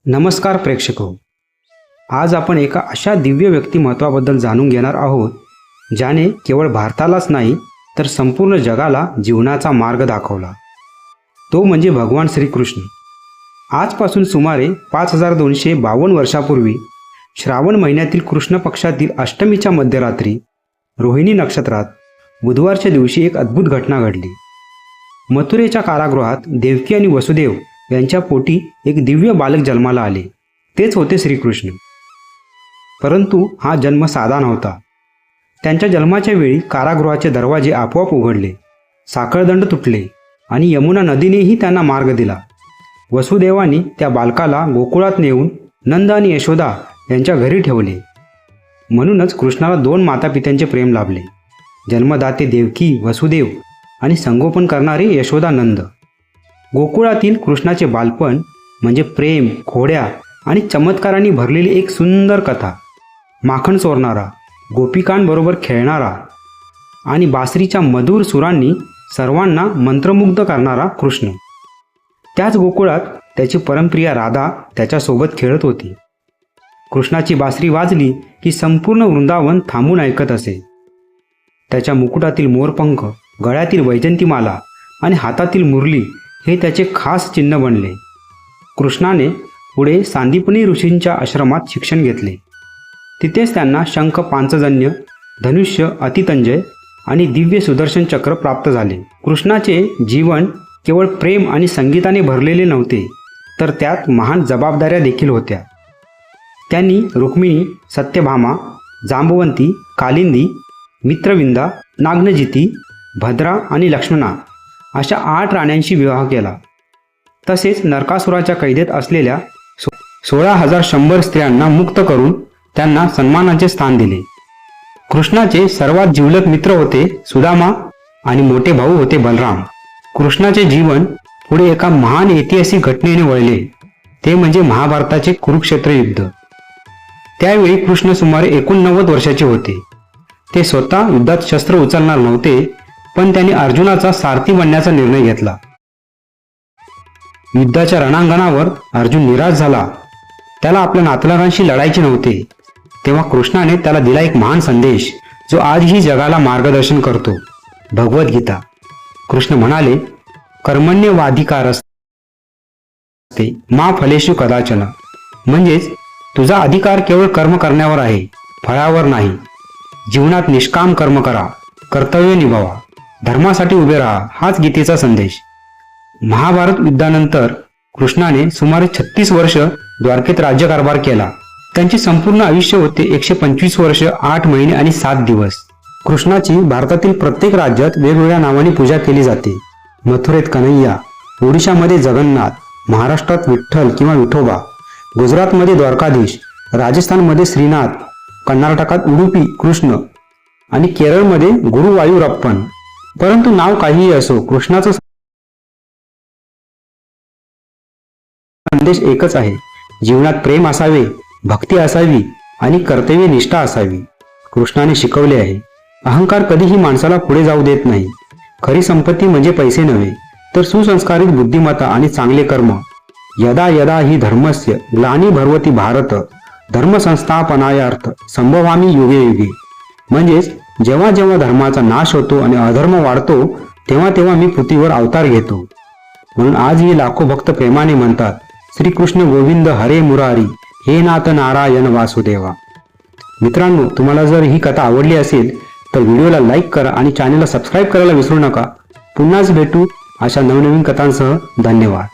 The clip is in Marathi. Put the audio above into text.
नमस्कार प्रेक्षको, आज आपण एका अशा दिव्य व्यक्तिमत्वाबद्दल जाणून घेणार आहोत ज्याने केवळ भारतालाच नाही तर संपूर्ण जगाला जीवनाचा मार्ग दाखवला। तो म्हणजे भगवान श्रीकृष्ण। आजपासून सुमारे 5252 वर्षापूर्वी श्रावण महिन्यातील कृष्ण पक्षातील अष्टमीच्या मध्यरात्री रोहिणी नक्षत्रात बुधवारच्या दिवशी एक अद्भुत घटना घडली। मथुरेच्या कारागृहात देवकी आणि वसुदेव यांच्या पोटी एक दिव्य बालक जन्माला आले। तेच होते श्रीकृष्ण। परंतु हा जन्म साधा नव्हता। त्यांच्या जन्माच्या वेळी कारागृहाचे दरवाजे आपोआप उघडले, साखळदंड तुटले आणि यमुना नदीनेही त्यांना मार्ग दिला। वसुदेवानी त्या बालकाला गोकुळात नेऊन नंद आणि यशोदा यांच्या घरी ठेवले। म्हणूनच कृष्णाला दोन मातापित्यांचे प्रेम लाभले, जन्मदाते देवकी वसुदेव आणि संगोपन करणारे यशोदा नंद। गोकुळातील कृष्णाचे बालपण म्हणजे प्रेम, खोड्या आणि चमत्कारांनी भरलेली एक सुंदर कथा। माखण चोरणारा, गोपिकांबरोबर खेळणारा आणि बासरीच्या मधुर सुरांनी सर्वांना मंत्रमुग्ध करणारा कृष्ण। त्याच गोकुळात त्याची परमप्रिया राधा त्याच्यासोबत खेळत होती। कृष्णाची बासरी वाजली की संपूर्ण वृंदावन थांबून ऐकत असे। त्याच्या मुकुटातील मोरपंख, गळ्यातील वैजंतीमाला आणि हातातील मुरली हे त्याचे खास चिन्ह बनले। कृष्णाने पुढे सांदीपनी ऋषींच्या आश्रमात शिक्षण घेतले। तिथेच त्यांना शंख पांचजन्य, धनुष्य, अतितंजय आणि दिव्य सुदर्शन चक्र प्राप्त झाले। कृष्णाचे जीवन केवळ प्रेम आणि संगीताने भरलेले नव्हते, तर त्यात महान जबाबदाऱ्या देखील होत्या। त्यांनी रुक्मिणी, सत्यभामा, जांबवंती, कालिंदी, मित्रविंदा, नागनजिती, भद्रा आणि लक्ष्मणा अशा 8 राण्यांशी विवाह केला। तसेच नरकासुराच्या कैदेत असलेल्या 16,100 स्त्रियांना मुक्त करून त्यांना सन्मानाचे स्थान दिले। कृष्णाचे सर्वात जिवलग मित्र होते सुदामा आणि मोठे भाऊ होते बलराम। कृष्णाचे जीवन पुढे एका महान ऐतिहासिक घटनेने वळले, ते म्हणजे महाभारताचे कुरुक्षेत्र युद्ध। त्यावेळी कृष्ण सुमारे 89 वर्षाचे होते। ते स्वतः युद्धात शस्त्र उचलणार नव्हते, पण त्यांनी अर्जुनाचा सारथी बनण्याचा निर्णय घेतला। युद्धाच्या रणांगणावर अर्जुन निराश झाला। त्याला आपल्या नातलगांशी लढायचे नव्हते। तेव्हा कृष्णाने त्याला दिला एक महान संदेश, जो आजही जगाला मार्गदर्शन करतो, भगवद्गीता। कृष्ण म्हणाले, कर्मण्येवाधिकारस्ते मा फलेषु कदाचन। म्हणजेच तुझा अधिकार केवळ कर्म करण्यावर आहे, फळावर नाही। जीवनात निष्काम कर्म करा, कर्तव्य निभावा, धर्मासाठी उभे राहा, हाच गीतेचा संदेश। महाभारत युद्धानंतर कृष्णाने सुमारे 36 वर्ष द्वारकेत राज्यकारभार केला। त्यांचे संपूर्ण आयुष्य होते 125 वर्ष, 8 महिने आणि 7 दिवस। कृष्णाची भारतातील प्रत्येक राज्यात वेगवेगळ्या नावाने पूजा केली जाते। मथुरेत कन्हैया, ओडिशामध्ये जगन्नाथ, महाराष्ट्रात विठ्ठल किंवा विठोबा, गुजरातमध्ये द्वारकाधीश, राजस्थानमध्ये श्रीनाथ, कर्नाटकात उडुपी कृष्ण आणि केरळमध्ये गुरुवायूरप्पन। परंतु नाव काहीही असो, कृष्णाचा संदेश एकच आहे, जीवनात प्रेम असावे, भक्ती असावी आणि कर्तव्य निष्ठा असावी। कृष्णाने शिकवले आहे, अहंकार कधीही माणसाला पुढे जाऊ देत नाही। खरी संपत्ती म्हणजे पैसे नव्हे, तर सुसंस्कारित बुद्धिमत्ता आणि चांगले कर्म। यदा यदा ही धर्मस्य ग्लानिर्भवति भारत धर्मसंस्थापनायार्थ संभवामि युगे युगे। म्हणजेच जेव्हा जेव्हा धर्माचा नाश होतो आणि अधर्म वाढतो, तेव्हा तेव्हा मी पृथ्वीवर अवतार घेतो। म्हणून आजही लाखो भक्त प्रेमाने म्हणतात, श्रीकृष्ण गोविंद हरे मुरारी, हे नाथ नारायण वासुदेवा। मित्रांनो, तुम्हाला जर ही कथा आवडली असेल तर व्हिडिओला लाईक करा आणि चॅनलला सबस्क्राईब करायला विसरू नका। पुन्हाच भेटू अशा नवनवीन कथांसह। धन्यवाद।